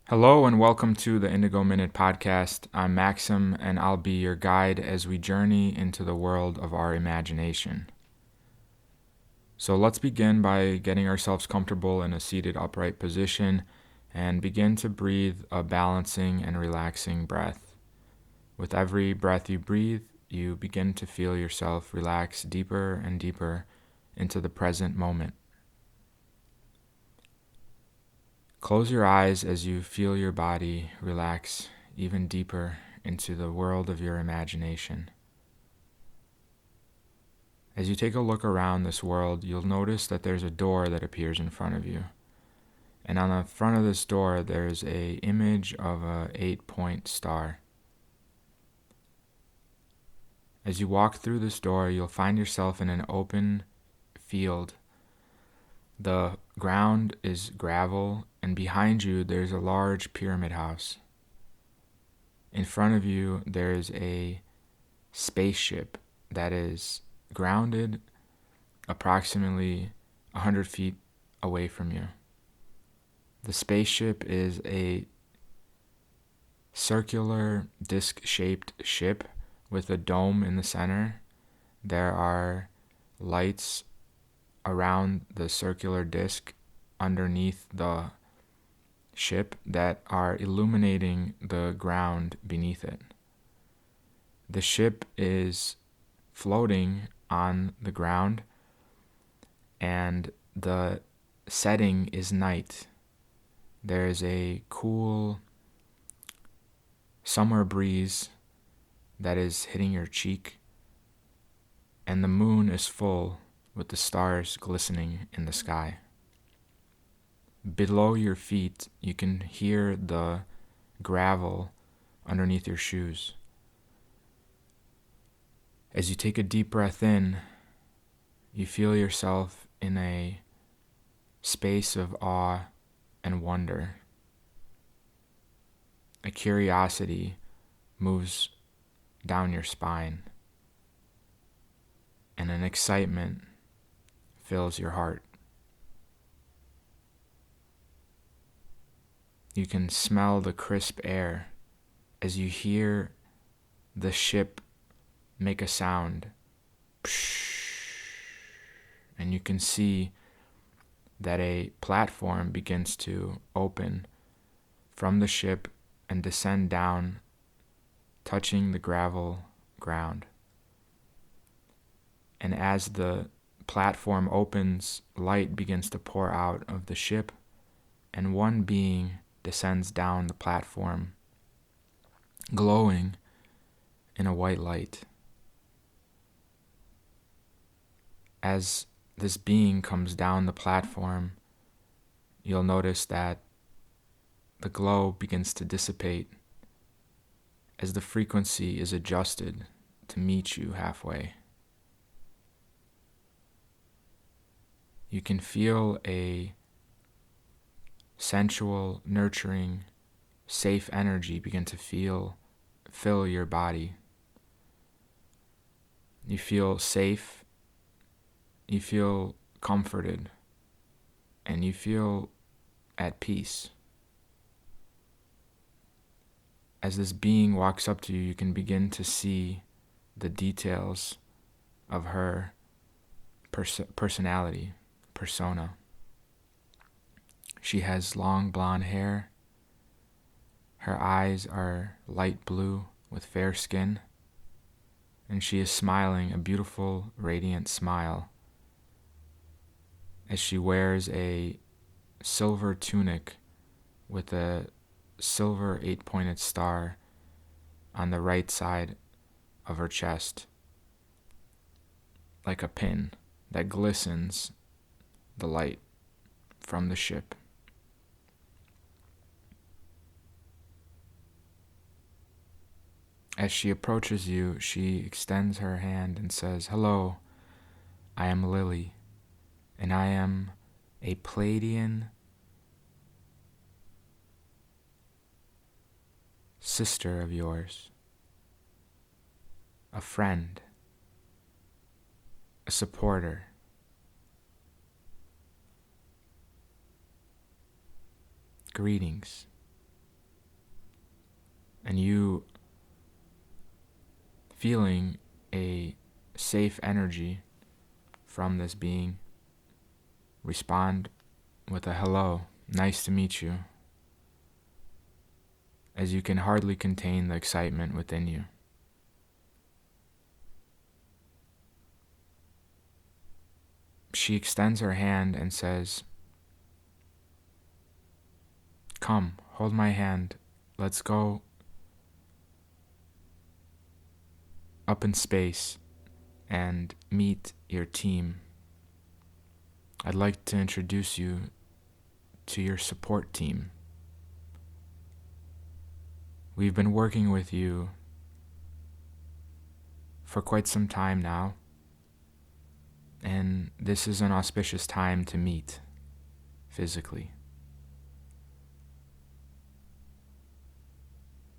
Hello and welcome to the Indigo Minute Podcast. I'm Maxim and I'll be your guide as we journey into the world of our imagination. So let's begin by getting ourselves comfortable in a seated upright position and begin to breathe a balancing and relaxing breath. With every breath you breathe, you begin to feel yourself relax deeper and deeper into the present moment. Close your eyes as you feel your body relax even deeper into the world of your imagination. As you take a look around this world, you'll notice that there's a door that appears in front of you. And on the front of this door, there's an image of an 8-point star. As you walk through this door, you'll find yourself in an open field. The ground is gravel, and behind you there's a large pyramid house. In front of you there's a spaceship that is grounded approximately 100 feet away from you. The spaceship is a circular disc-shaped ship with a dome in the center. There are lights around the circular disc underneath the ship that are illuminating the ground beneath it. The ship is floating on the ground and the setting is night. There is a cool summer breeze that is hitting your cheek, and the moon is full with the stars glistening in the sky. Below your feet, you can hear the gravel underneath your shoes. As you take a deep breath in, you feel yourself in a space of awe and wonder. A curiosity moves down your spine, and an excitement fills your heart. You can smell the crisp air as you hear the ship make a sound. And you can see that a platform begins to open from the ship and descend down, touching the gravel ground. And as the platform opens, light begins to pour out of the ship, and one being descends down the platform, glowing in a white light. As this being comes down the platform, you'll notice that the glow begins to dissipate as the frequency is adjusted to meet you halfway. You can feel a sensual, nurturing, safe energy begin to fill your body. You feel safe, you feel comforted, and you feel at peace. As this being walks up to you, you can begin to see the details of her personality, persona. She has long blonde hair. Her eyes are light blue with fair skin, and she is smiling a beautiful, radiant smile as she wears a silver tunic with a silver 8-pointed star on the right side of her chest, like a pin that glistens the light from the ship. As she approaches you, she extends her hand and says, "Hello, I am Lily, and I am a Pleiadian sister of yours, a friend, a supporter. Greetings." And you feeling a safe energy from this being, respond with a hello, nice to meet you, as you can hardly contain the excitement within you. She extends her hand and says, "Come, hold my hand. Let's go up in space and meet your team. I'd like to introduce you to your support team. We've been working with you for quite some time now, and this is an auspicious time to meet physically.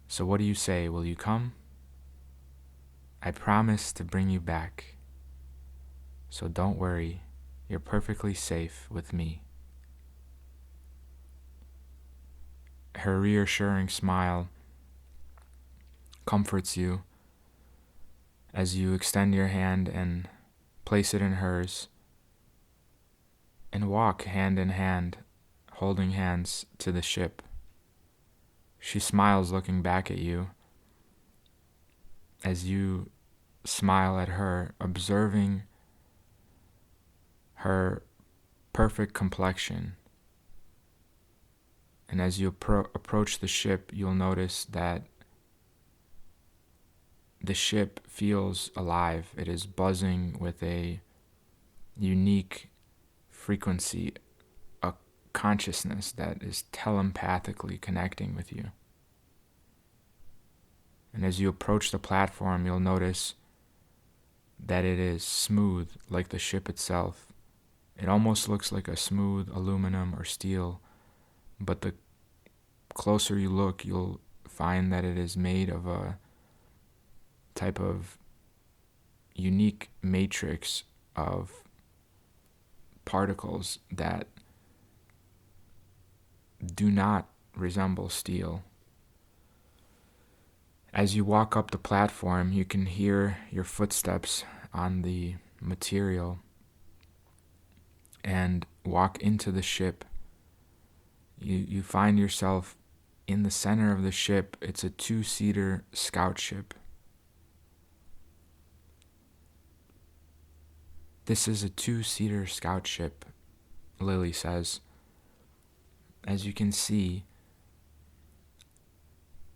So what do you say? Will you come? I promise to bring you back. So don't worry, you're perfectly safe with me." Her reassuring smile comforts you as you extend your hand and place it in hers and walk hand in hand, holding hands to the ship. She smiles looking back at you as you smile at her, observing her perfect complexion. And as you approach the ship, you'll notice that the ship feels alive. It is buzzing with a unique frequency, a consciousness that is telepathically connecting with you. And as you approach the platform, you'll notice that it is smooth like the ship itself. It almost looks like a smooth aluminum or steel, but the closer you look, you'll find that it is made of a type of unique matrix of particles that do not resemble steel. As you walk up the platform, you can hear your footsteps on the material and walk into the ship. You find yourself in the center of the ship. It's a 2-seater scout ship. This is a 2-seater scout ship, Lily says. As you can see,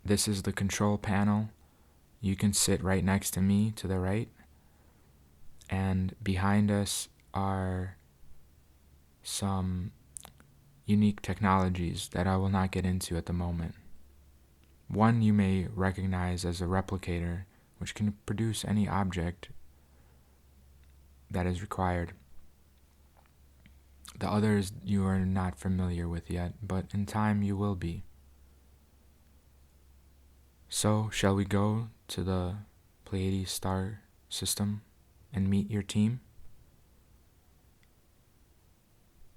this is the control panel. You can sit right next to me to the right. And behind us are some unique technologies that I will not get into at the moment. One you may recognize as a replicator, which can produce any object that is required. The others you are not familiar with yet, but in time you will be. So, shall we go to the Pleiadian star system and meet your team?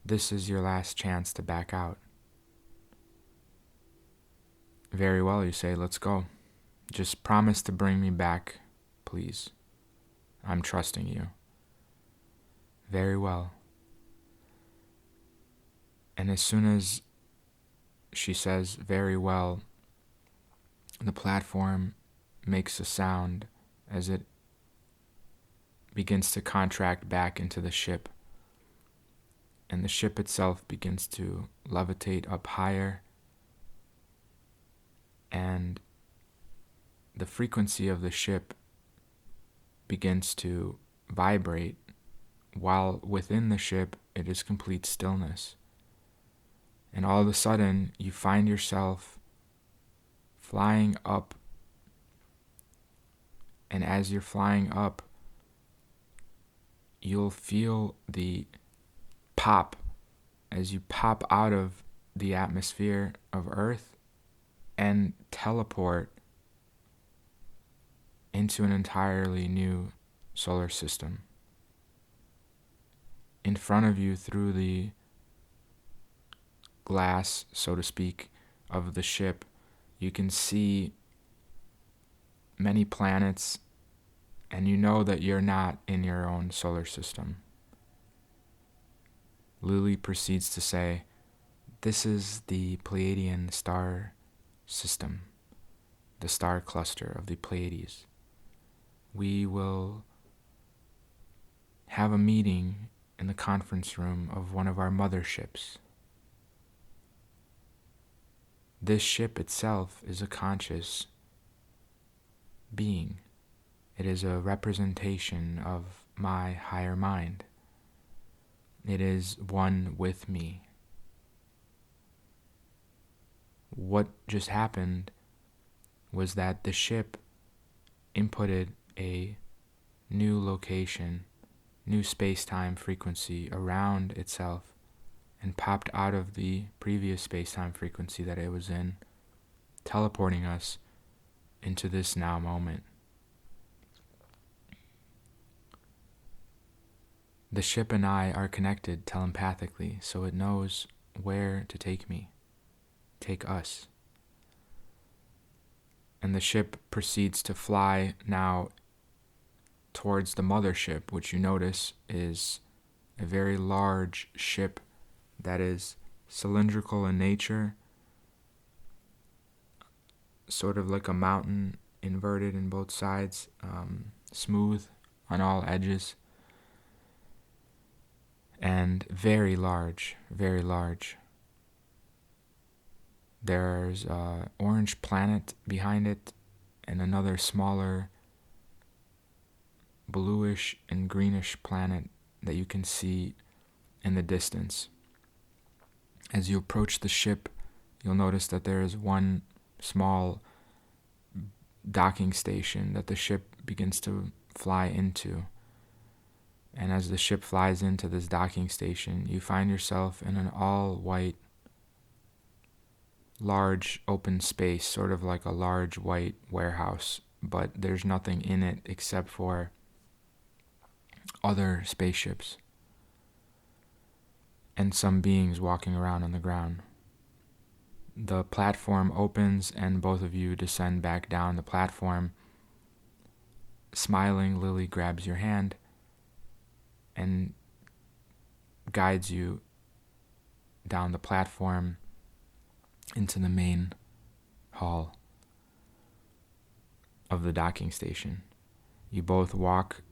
This is your last chance to back out. Very well, you say, let's go. Just promise to bring me back, please. I'm trusting you. Very well. And as soon as she says, very well, the platform makes a sound as it begins to contract back into the ship. And the ship itself begins to levitate up higher. And the frequency of the ship begins to vibrate, while within the ship it is complete stillness. And all of a sudden you find yourself flying up. And as you're flying up, you'll feel the pop as you pop out of the atmosphere of Earth and teleport into an entirely new solar system. In front of you, through the glass, so to speak, of the ship, you can see many planets, and you know that you're not in your own solar system. Lily proceeds to say, "This is the Pleiadian star system, the star cluster of the Pleiades. We will have a meeting in the conference room of one of our motherships. This ship itself is a conscious being. It is a representation of my higher mind. It is one with me. What just happened was that the ship inputted a new location, new space-time frequency around itself, and popped out of the previous space-time frequency that it was in, teleporting us into this now moment. The ship and I are connected telepathically, so it knows where to take me, take us. And the ship proceeds to fly now towards the mothership, which you notice is a very large ship that is cylindrical in nature, sort of like a mountain, inverted in both sides, smooth on all edges, and very large, very large. There's an orange planet behind it and another smaller bluish and greenish planet that you can see in the distance. As you approach the ship, you'll notice that there is one small docking station that the ship begins to fly into. And as the ship flies into this docking station, you find yourself in an all-white, large open space, sort of like a large white warehouse, but there's nothing in it except for other spaceships and some beings walking around on the ground. The platform opens and both of you descend back down the platform. Smiling, Lily grabs your hand and guides you down the platform into the main hall of the docking station. You both walk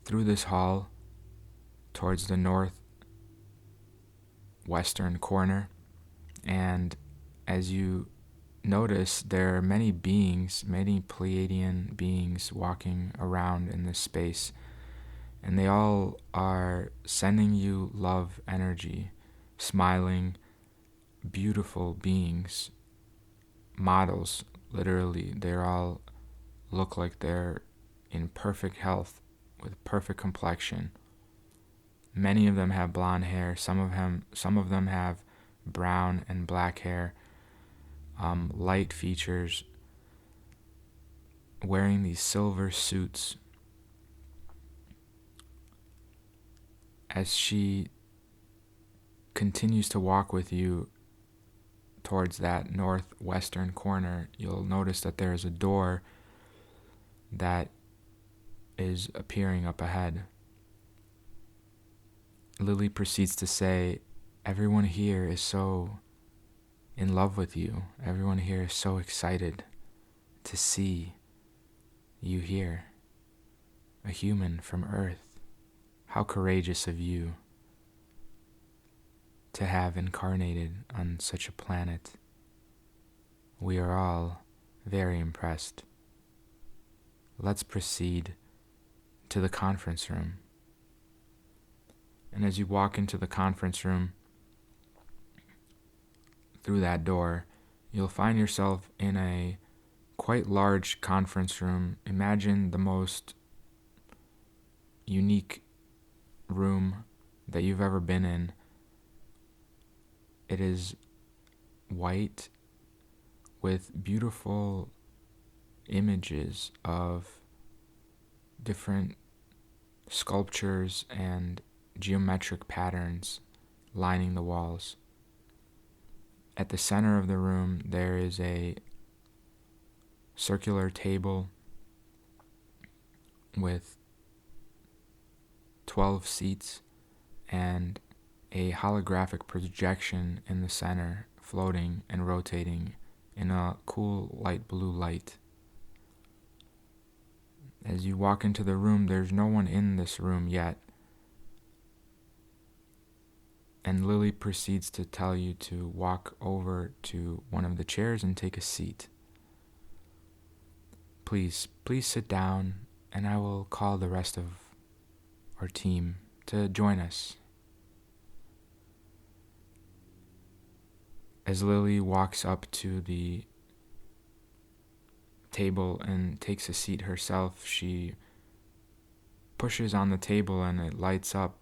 through this hall towards the northwestern corner, and as you notice, there are many beings, many Pleiadian beings walking around in this space, and they all are sending you love energy, smiling, beautiful beings, models, literally. They all look like they're in perfect health with perfect complexion. Many of them have blonde hair. Some of them have brown and black hair, light features, wearing these silver suits. As she continues to walk with you towards that northwestern corner, you'll notice that there is a door that is appearing up ahead. Lily proceeds to say, "Everyone here is so in love with you. Everyone here is so excited to see you here. A human from Earth. How courageous of you to have incarnated on such a planet. We are all very impressed. Let's proceed to the conference room." And as you walk into the conference room, through that door, you'll find yourself in a quite large conference room. Imagine the most unique room that you've ever been in. It is white with beautiful images of different sculptures and geometric patterns lining the walls. At the center of the room, there is a circular table with 12 seats and a holographic projection in the center, floating and rotating in a cool light blue light. As you walk into the room, there's no one in this room yet. And Lily proceeds to tell you to walk over to one of the chairs and take a seat. Please sit down, and I will call the rest of our team to join us. As Lily walks up to the table and takes a seat herself, she pushes on the table and it lights up,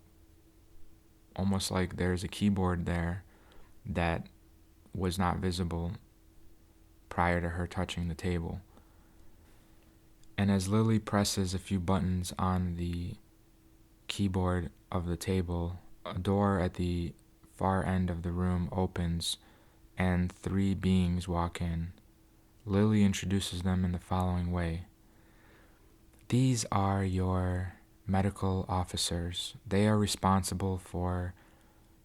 almost like there's a keyboard there that was not visible prior to her touching the table. And as Lily presses a few buttons on the keyboard of the table, a door at the far end of the room opens and 3 beings walk in. Lily introduces them in the following way. These are your medical officers. They are responsible for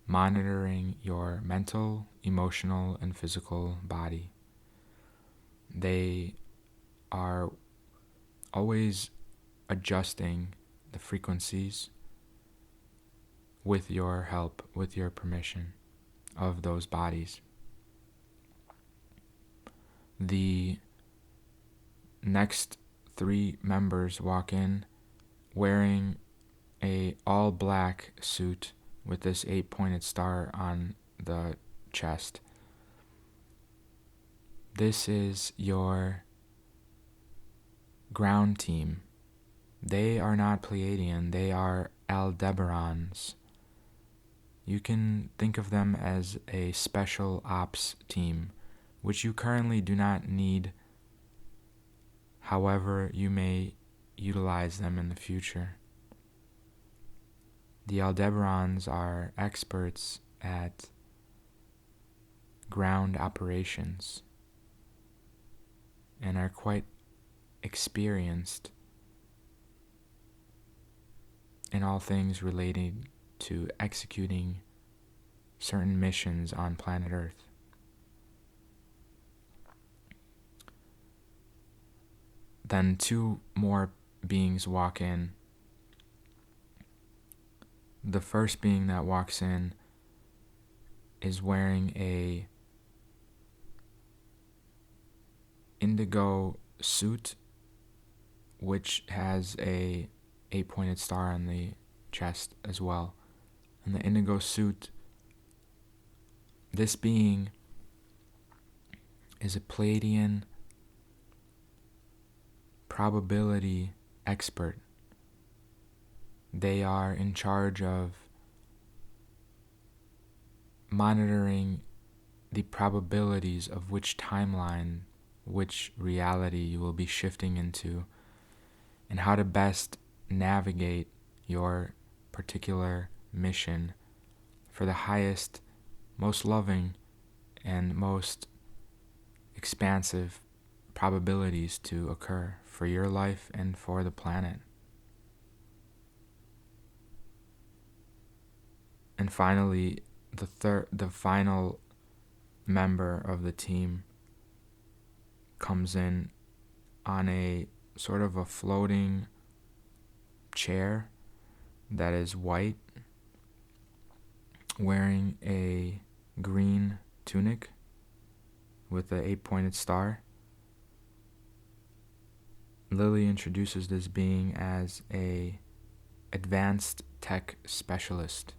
monitoring your mental, emotional, and physical body. They are always adjusting the frequencies with your help, with your permission of those bodies. The next 3 members walk in wearing a all black suit with this 8-pointed star on the chest. This is your ground team. They are not Pleiadian, they are Aldebarans. You can think of them as a special ops team, which you currently do not need. However, you may utilize them in the future. The Aldebarans are experts at ground operations and are quite experienced in all things relating to executing certain missions on planet Earth. Then 2 more beings walk in. The first being that walks in is wearing a indigo suit, which has a 8-pointed star on the chest as well. And the indigo suit, this being is a Pleiadian probability expert. They are in charge of monitoring the probabilities of which timeline, which reality you will be shifting into, and how to best navigate your particular mission for the highest, most loving, and most expansive probabilities to occur for your life and for the planet. And finally, the final member of the team comes in on a sort of a floating chair that is white, wearing a green tunic with an 8-pointed star. Lily introduces this being as a advanced tech specialist.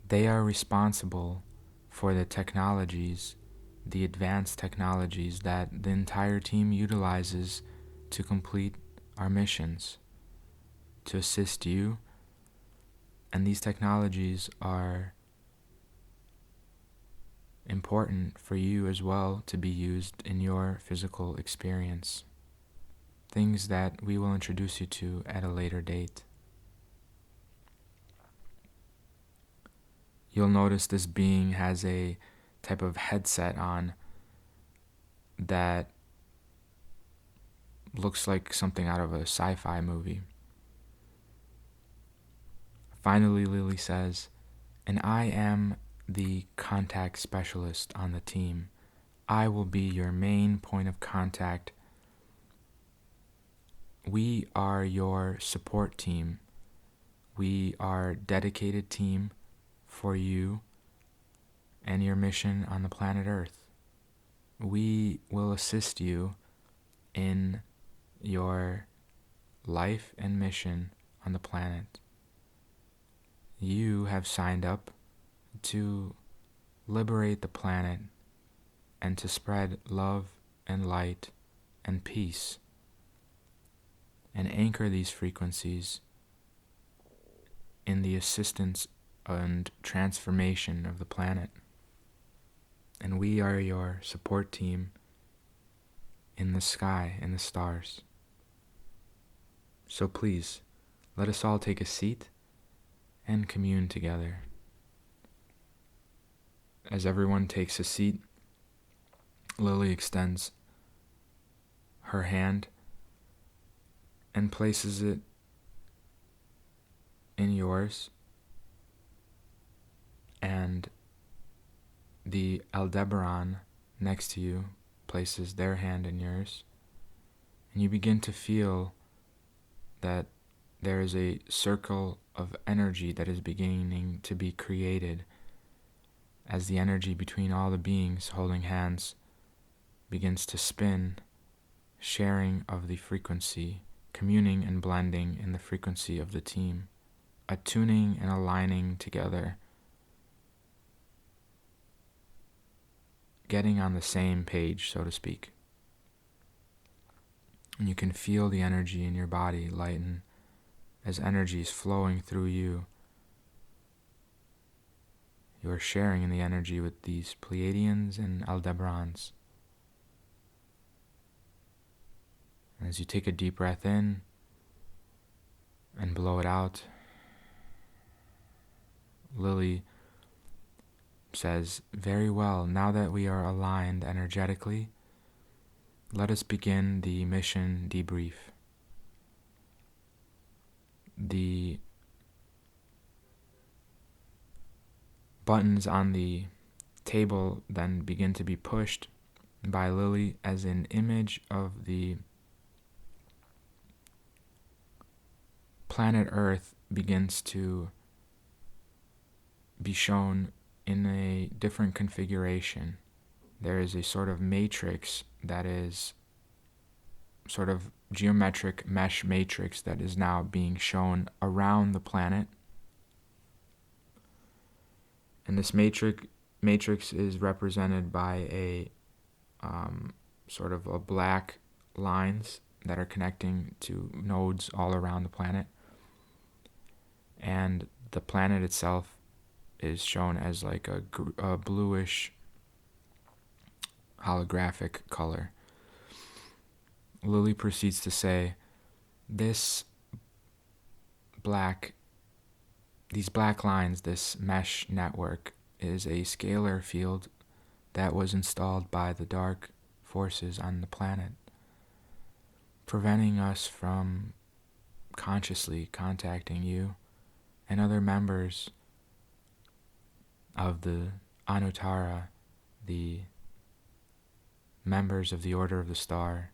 They are responsible for the technologies, the advanced technologies that the entire team utilizes to complete our missions, to assist you. And these technologies are important for you as well to be used in your physical experience. Things that we will introduce you to at a later date. You'll notice this being has a type of headset on that looks like something out of a sci-fi movie. Finally, Lily says, "And I am the contact specialist on the team. I will be your main point of contact. We are your support team. We are a dedicated team for you and your mission on the planet Earth. We will assist you in your life and mission on the planet. You have signed up to liberate the planet and to spread love and light and peace and anchor these frequencies in the assistance and transformation of the planet. And we are your support team in the sky, in the stars. So please, let us all take a seat and commune together." As everyone takes a seat, Lily extends her hand and places it in yours, and the Aldebaran next to you places their hand in yours, and you begin to feel that there is a circle of energy that is beginning to be created as the energy between all the beings holding hands begins to spin, sharing of the frequency, communing and blending in the frequency of the team, attuning and aligning together, getting on the same page, so to speak. And you can feel the energy in your body lighten as energy is flowing through you. You are sharing in the energy with these Pleiadians and Aldebarans. And as you take a deep breath in and blow it out, Lily says, "Very well, now that we are aligned energetically, let us begin the mission debrief." The buttons on the table then begin to be pushed by Lily as an image of the planet Earth begins to be shown in a different configuration. There is a sort of matrix that is sort of geometric mesh matrix that is now being shown around the planet. And this matrix is represented by a sort of a black lines that are connecting to nodes all around the planet. And the planet itself is shown as like a bluish holographic color. Lily proceeds to say, these black lines, this mesh network, is a scalar field that was installed by the dark forces on the planet, preventing us from consciously contacting you and other members of the Anuttara, the members of the Order of the Star,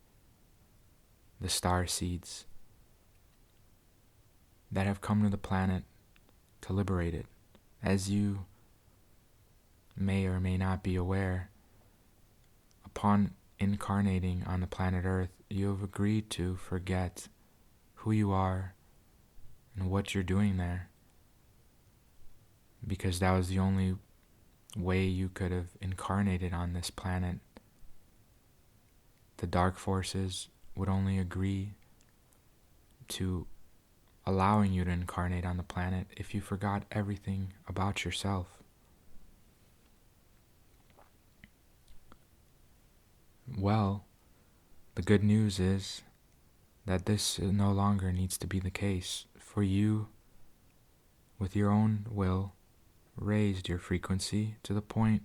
the star seeds that have come to the planet to liberate it. As you may or may not be aware, upon incarnating on the planet Earth, you have agreed to forget who you are and what you're doing there, because that was the only way you could have incarnated on this planet. The dark forces would only agree to allowing you to incarnate on the planet if you forgot everything about yourself. Well, the good news is that this no longer needs to be the case, for you, with your own will, raised your frequency to the point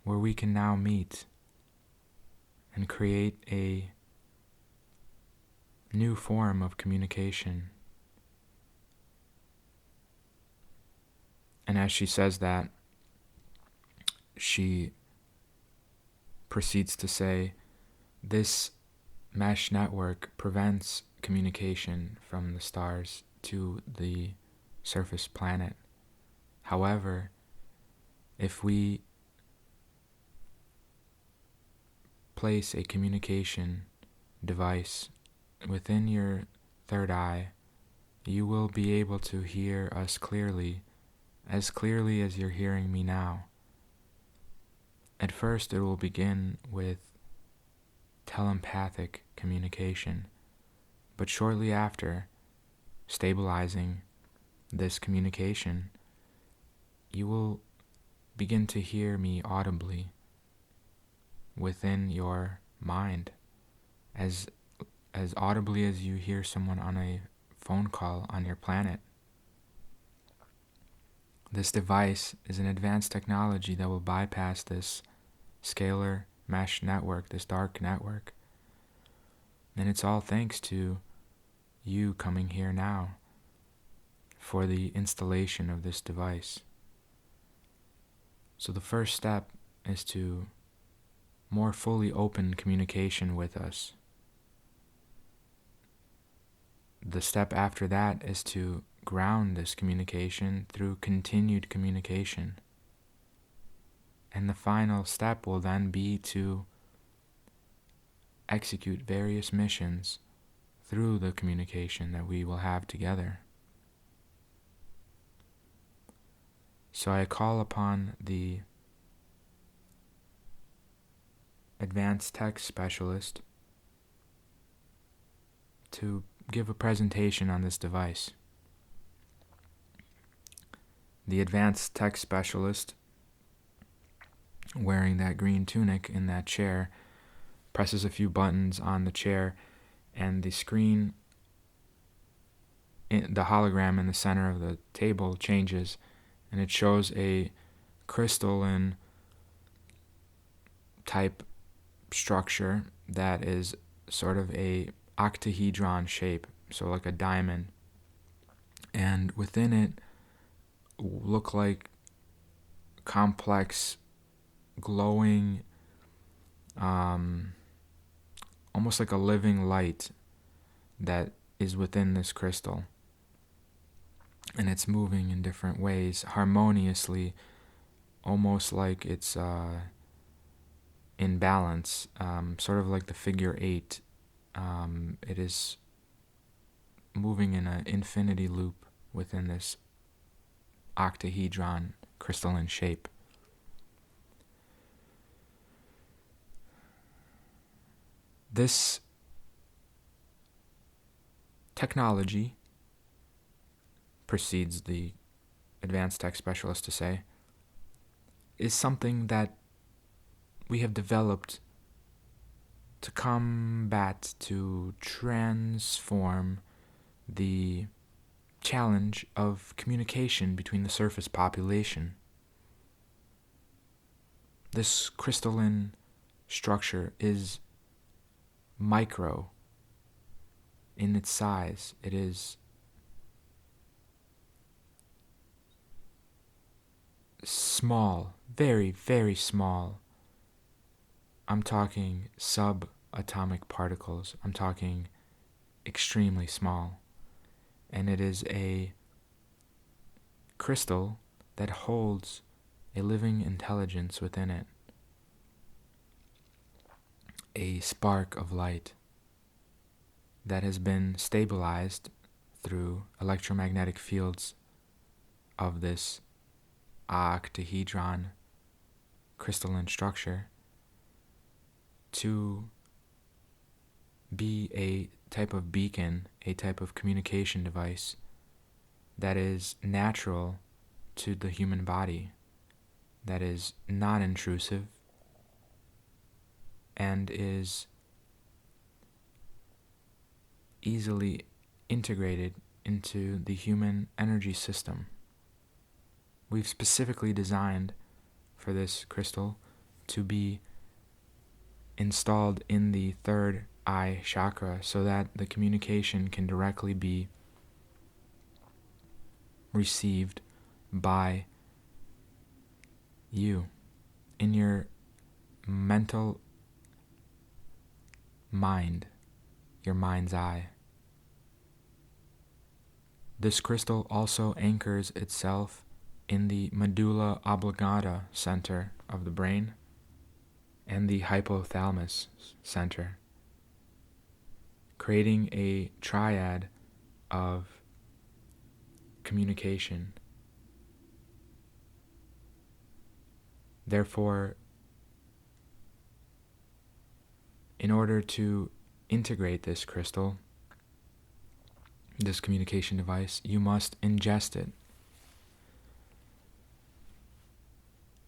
where we can now meet and create a new form of communication. And as she says that, she proceeds to say, this mesh network prevents communication from the stars to the surface planet. However, if we place a communication device within your third eye, you will be able to hear us clearly as you're hearing me now. At first, it will begin with telepathic communication, but shortly after, stabilizing this communication, you will begin to hear me audibly within your mind, as audibly as you hear someone on a phone call on your planet. This device is an advanced technology that will bypass this scalar mesh network, this dark network. And it's all thanks to you coming here now for the installation of this device. So the first step is to more fully open communication with us. The step after that is to ground this communication through continued communication. And the final step will then be to execute various missions through the communication that we will have together. So I call upon the advanced tech specialist to give a presentation on this device. The advanced tech specialist, wearing that green tunic in that chair, presses a few buttons on the chair, and the screen, the hologram in the center of the table changes, and it shows a crystalline type structure that is sort of a octahedron shape, so like a diamond, and within it look like complex glowing, almost like a living light that is within this crystal, and it's moving in different ways harmoniously, almost like it's in balance, sort of like the figure 8. It is moving in an infinity loop within this octahedron crystalline shape. This technology, proceeds the advanced tech specialist to say, is something that we have developed to combat, to transform the challenge of communication between the surface population. This crystalline structure is micro in its size. It is small, very, very small. I'm talking subatomic particles. I'm talking extremely small. And it is a crystal that holds a living intelligence within it, a spark of light that has been stabilized through electromagnetic fields of this octahedron crystalline structure to be a type of beacon, a type of communication device that is natural to the human body, that is not intrusive, and is easily integrated into the human energy system. We've specifically designed for this crystal to be installed in the third eye chakra so that the communication can directly be received by you in your mental mind, your mind's eye. This crystal also anchors itself in the medulla oblongata center of the brain and the hypothalamus center, creating a triad of communication. Therefore, in order to integrate this crystal, this communication device, you must ingest it.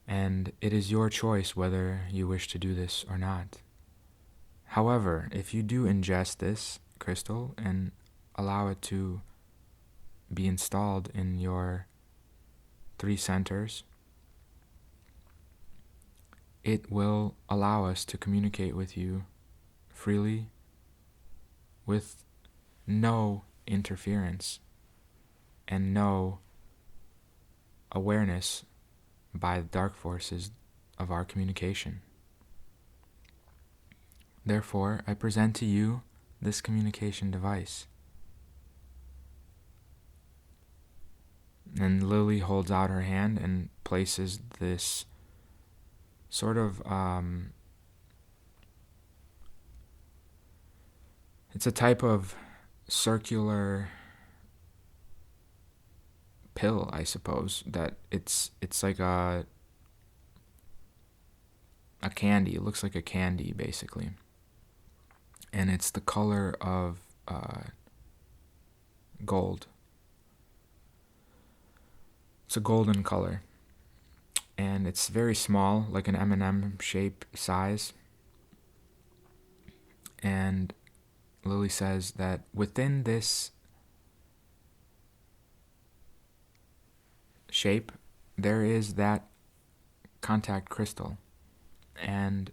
And it is your choice whether you wish to do this or not. However, if you do ingest this crystal and allow it to be installed in your 3 centers, it will allow us to communicate with you freely with no interference and no awareness by the dark forces of our communication. Therefore, I present to you this communication device. And Lily holds out her hand and places this sort of, it's a type of circular pill, I suppose, that it's like a candy. It looks like a candy, basically. And it's the color of gold. It's a golden color. And it's very small, like an M&M shape size. And Lily says that within this shape, there is that contact crystal. And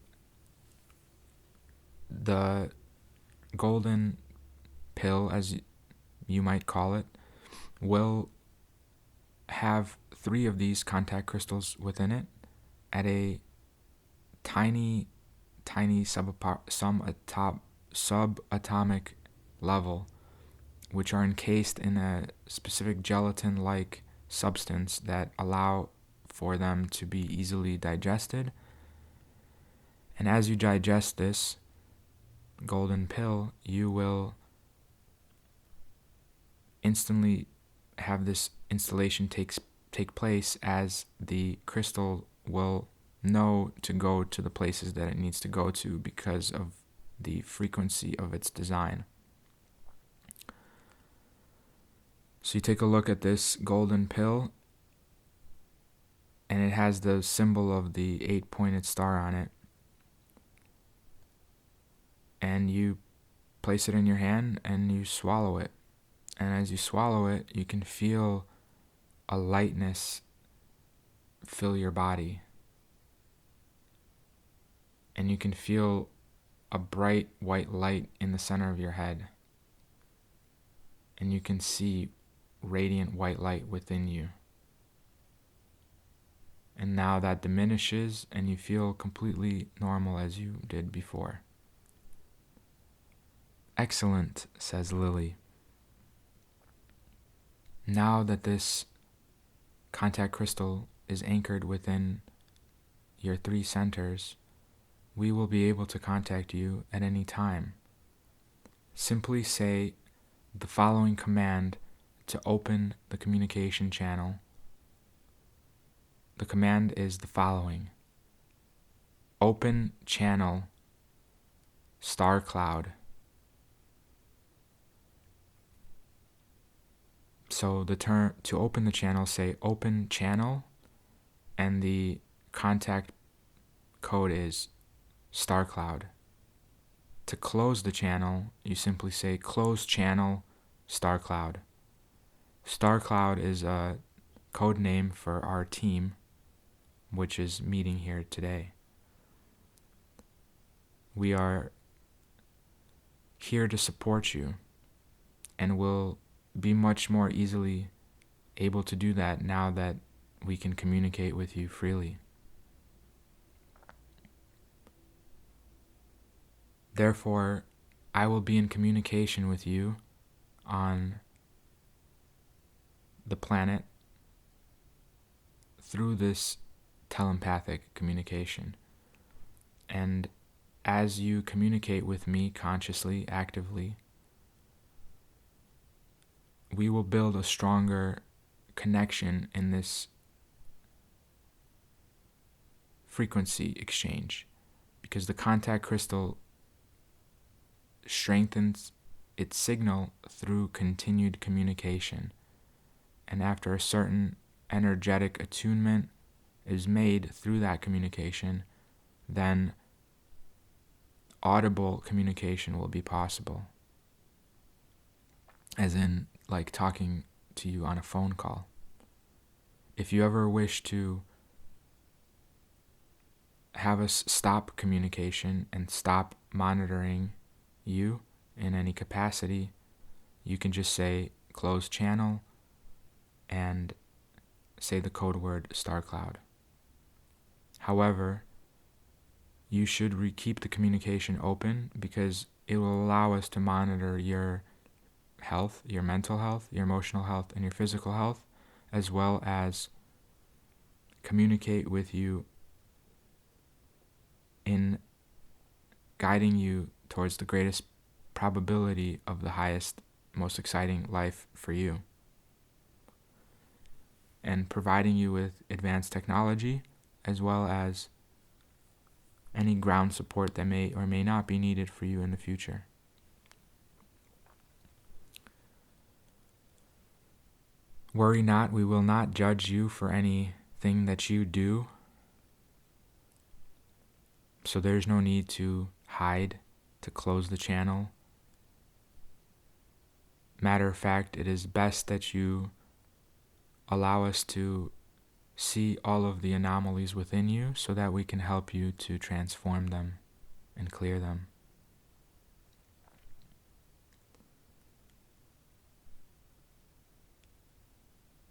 the golden pill, as you might call it, will have 3 of these contact crystals within it at a tiny subatomic level, which are encased in a specific gelatin-like substance that allow for them to be easily digested. And as you digest this golden pill, you will instantly have this installation take place, as the crystal will know to go to the places that it needs to go to because of the frequency of its design. So you take a look at this golden pill, and it has the symbol of the 8-pointed star on it. And you place it in your hand and you swallow it. And as you swallow it, you can feel a lightness fill your body. And you can feel a bright white light in the center of your head. And you can see radiant white light within you. And now that diminishes and you feel completely normal as you did before. Excellent, says Lily. Now that this contact crystal is anchored within your 3 centers, we will be able to contact you at any time. Simply say the following command to open the communication channel. The command is the following: open channel star cloud. So the term to open the channel, say open channel, and the contact code is star cloud. To close the channel, you simply say close channel star cloud. Star cloud is a code name for our team, which is meeting here today. We are here to support you and will be much more easily able to do that now that we can communicate with you freely. Therefore, I will be in communication with you on the planet through this telepathic communication. And as you communicate with me consciously, actively, we will build a stronger connection in this frequency exchange, because the contact crystal strengthens its signal through continued communication. And after a certain energetic attunement is made through that communication, then audible communication will be possible. As in, like talking to you on a phone call. If you ever wish to have us stop communication and stop monitoring you in any capacity, you can just say close channel and say the code word star cloud. However, you should keep the communication open, because it will allow us to monitor your health, your mental health, your emotional health, and your physical health, as well as communicate with you in guiding you towards the greatest probability of the highest, most exciting life for you, and providing you with advanced technology as well as any ground support that may or may not be needed for you in the future. Worry not, we will not judge you for anything that you do. So there's no need to hide, to close the channel. Matter of fact, it is best that you allow us to see all of the anomalies within you so that we can help you to transform them and clear them.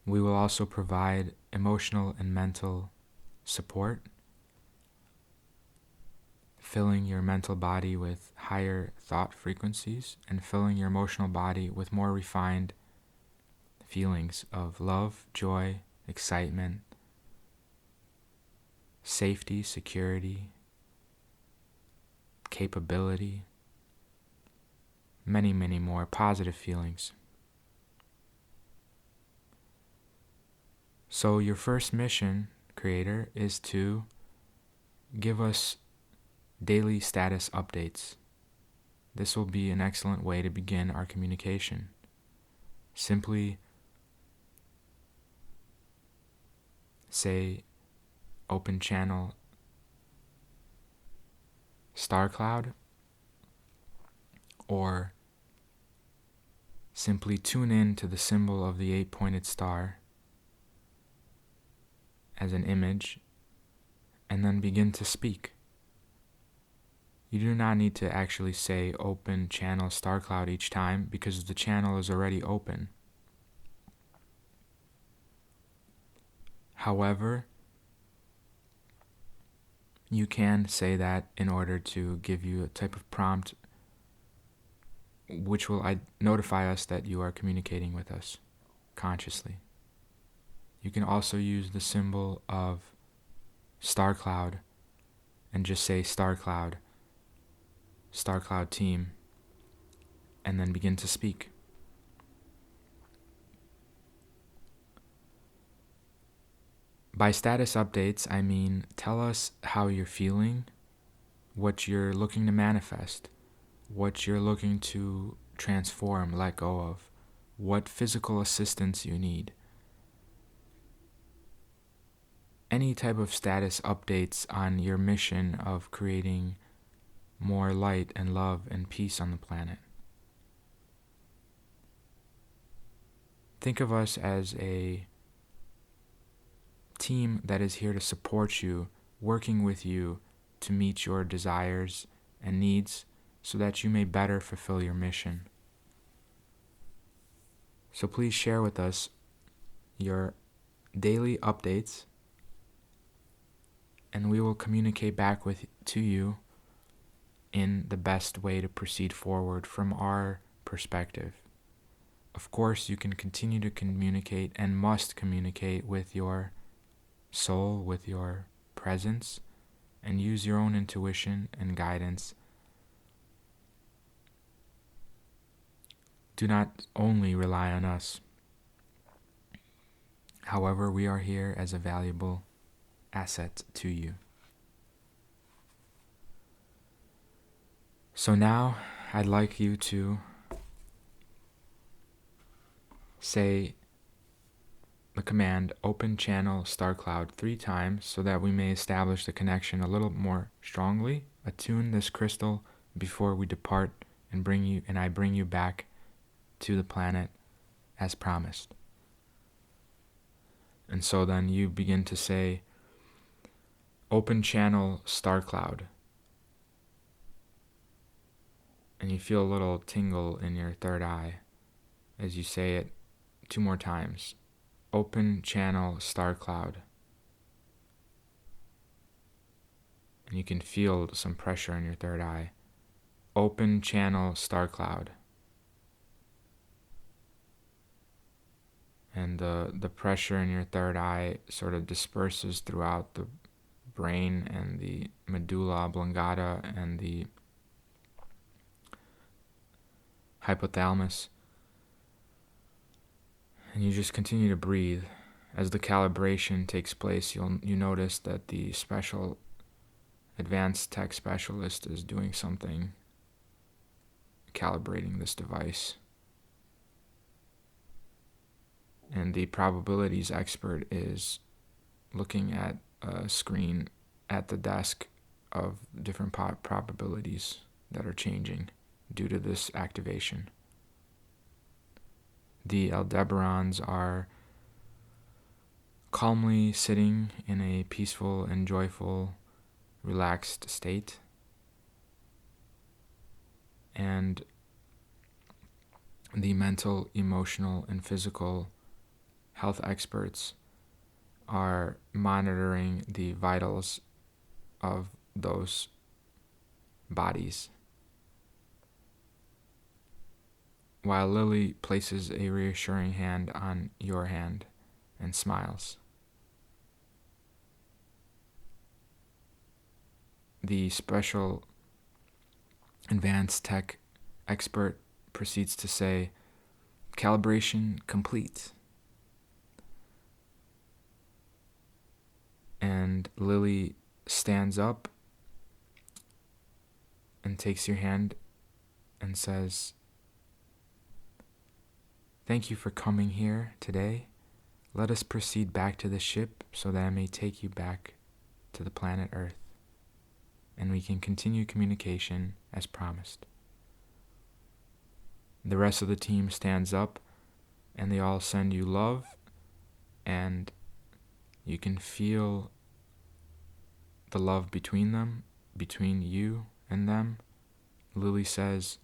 We will also provide emotional and mental support, filling your mental body with higher thought frequencies and filling your emotional body with more refined feelings of love, joy, excitement, safety, security, capability, many, many more positive feelings. So your first mission, Creator, is to give us daily status updates. This will be an excellent way to begin our communication. Simply say open channel star cloud, or simply tune in to the symbol of the 8-pointed star as an image, and then begin to speak. You do not need to actually say open channel star cloud each time, because the channel is already open. However, you can say that in order to give you a type of prompt which will notify us that you are communicating with us consciously. You can also use the symbol of star cloud and just say star cloud team, and then begin to speak. By status updates, I mean tell us how you're feeling, what you're looking to manifest, what you're looking to transform, let go of, what physical assistance you need. Any type of status updates on your mission of creating more light and love and peace on the planet. Think of us as a team that is here to support you, working with you to meet your desires and needs so that you may better fulfill your mission. So please share with us your daily updates, and we will communicate back to you in the best way to proceed forward from our perspective. Of course, you can continue to communicate and must communicate with your soul, with your presence, and use your own intuition and guidance. Do not only rely on us. However, we are here as a valuable asset to you. So now, I'd like you to say the command open channel star cloud 3 times so that we may establish the connection a little more strongly. Attune this crystal before we depart and I bring you back to the planet as promised. And so then you begin to say open channel star cloud. And you feel a little tingle in your third eye as you say it 2 more times. Open channel star cloud. And you can feel some pressure in your third eye. Open channel star cloud. And the pressure in your third eye sort of disperses throughout the brain and the medulla oblongata and the hypothalamus. And you just continue to breathe. As the calibration takes place, you notice that the special advanced tech specialist is doing something, calibrating this device. And the probabilities expert is looking at a screen at the desk of different probabilities that are changing due to this activation. The Aldebarans are calmly sitting in a peaceful and joyful, relaxed state. And the mental, emotional, and physical health experts are monitoring the vitals of those bodies, while Lily places a reassuring hand on your hand and smiles. The special advanced tech expert proceeds to say, calibration complete. And Lily stands up and takes your hand and says, thank you for coming here today. Let us proceed back to the ship so that I may take you back to the planet Earth, and we can continue communication as promised. The rest of the team stands up, and they all send you love, and you can feel the love between them, between you and them. Lily says,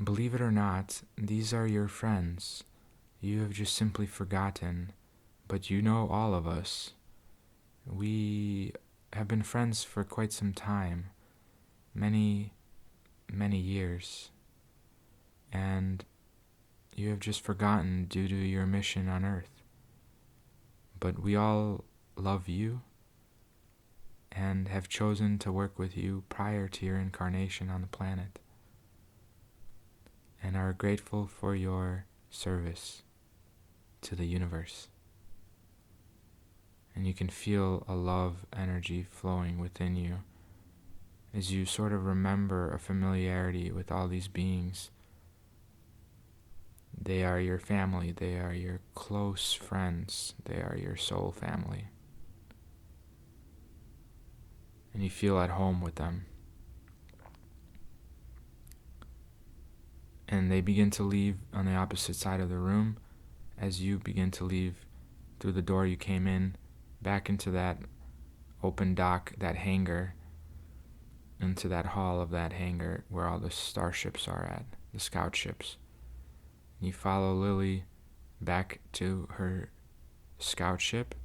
believe it or not, these are your friends. You have just simply forgotten, but you know all of us. We have been friends for quite some time, many, many years, and you have just forgotten due to your mission on Earth. But we all love you and have chosen to work with you prior to your incarnation on the planet, and are grateful for your service to the universe. And you can feel a love energy flowing within you as you sort of remember a familiarity with all these beings. They are your family, they are your close friends, they are your soul family. And you feel at home with them. And they begin to leave on the opposite side of the room as you begin to leave through the door you came in, back into that open dock, that hangar. into that hall of that hangar where all the starships are at, the scout ships. You follow Lily back to her scout ship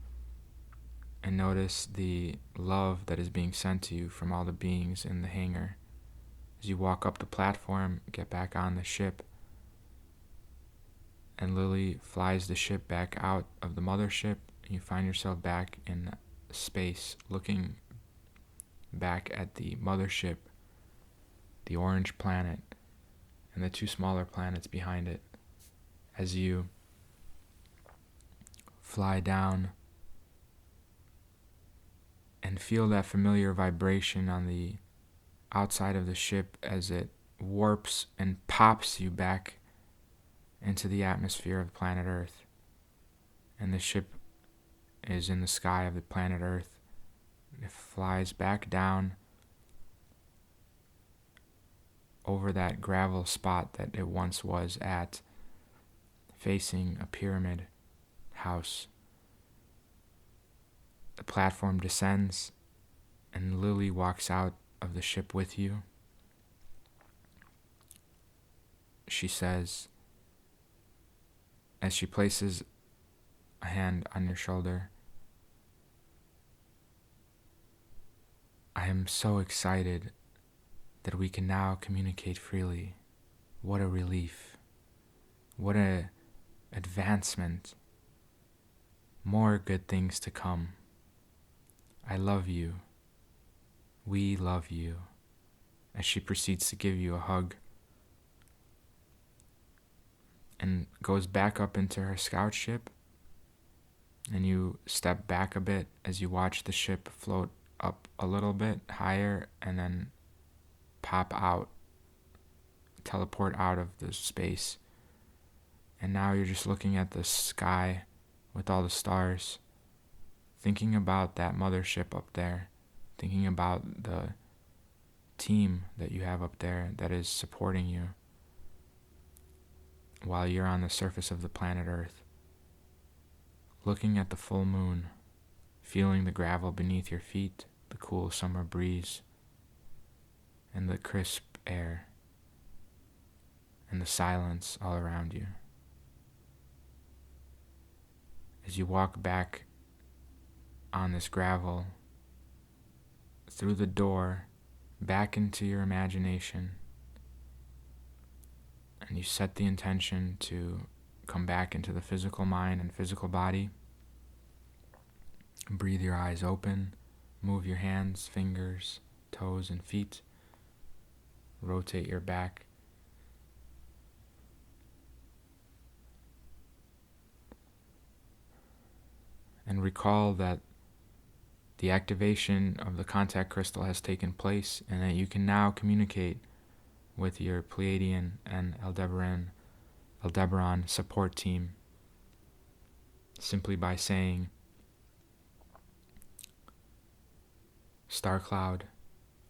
and notice the love that is being sent to you from all the beings in the hangar. As you walk up the platform, get back on the ship, and Lily flies the ship back out of the mothership, and you find yourself back in space, looking back at the mothership, the orange planet, and the two smaller planets behind it. As you fly down and feel that familiar vibration on the outside of the ship as it warps and pops you back into the atmosphere of planet Earth. And the ship is in the sky of the planet Earth. It flies back down over that gravel spot that it once was at, facing a pyramid house. The platform descends, and Lily walks out of the ship with you. She says, as she places a hand on your shoulder, I am so excited that we can now communicate freely. What a relief. What a advancement. More good things to come. I love you. We love you. As she proceeds to give you a hug and goes back up into her scout ship, and you step back a bit as you watch the ship float up a little bit higher and then pop out, teleport out of the space. And now you're just looking at the sky with all the stars, thinking about that mothership up there, thinking about the team that you have up there that is supporting you while you're on the surface of the planet Earth, looking at the full moon, feeling the gravel beneath your feet, the cool summer breeze, and the crisp air, and the silence all around you. As you walk back on this gravel, through the door, back into your imagination, and you set the intention to come back into the physical mind and physical body. Breathe your eyes open, move your hands, fingers, toes, and feet. Rotate your back. And recall that the activation of the contact crystal has taken place and that you can now communicate with your Pleiadian and Aldebaran support team simply by saying star cloud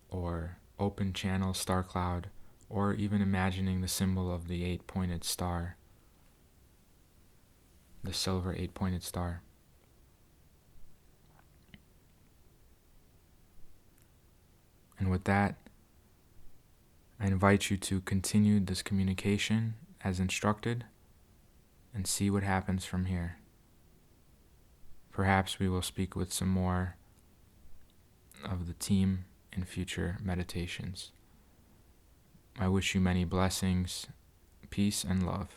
or open channel star cloud, or even imagining the symbol of the 8-pointed star, the silver 8-pointed star. And with that, I invite you to continue this communication as instructed and see what happens from here. Perhaps we will speak with some more of the team in future meditations. I wish you many blessings, peace, and love.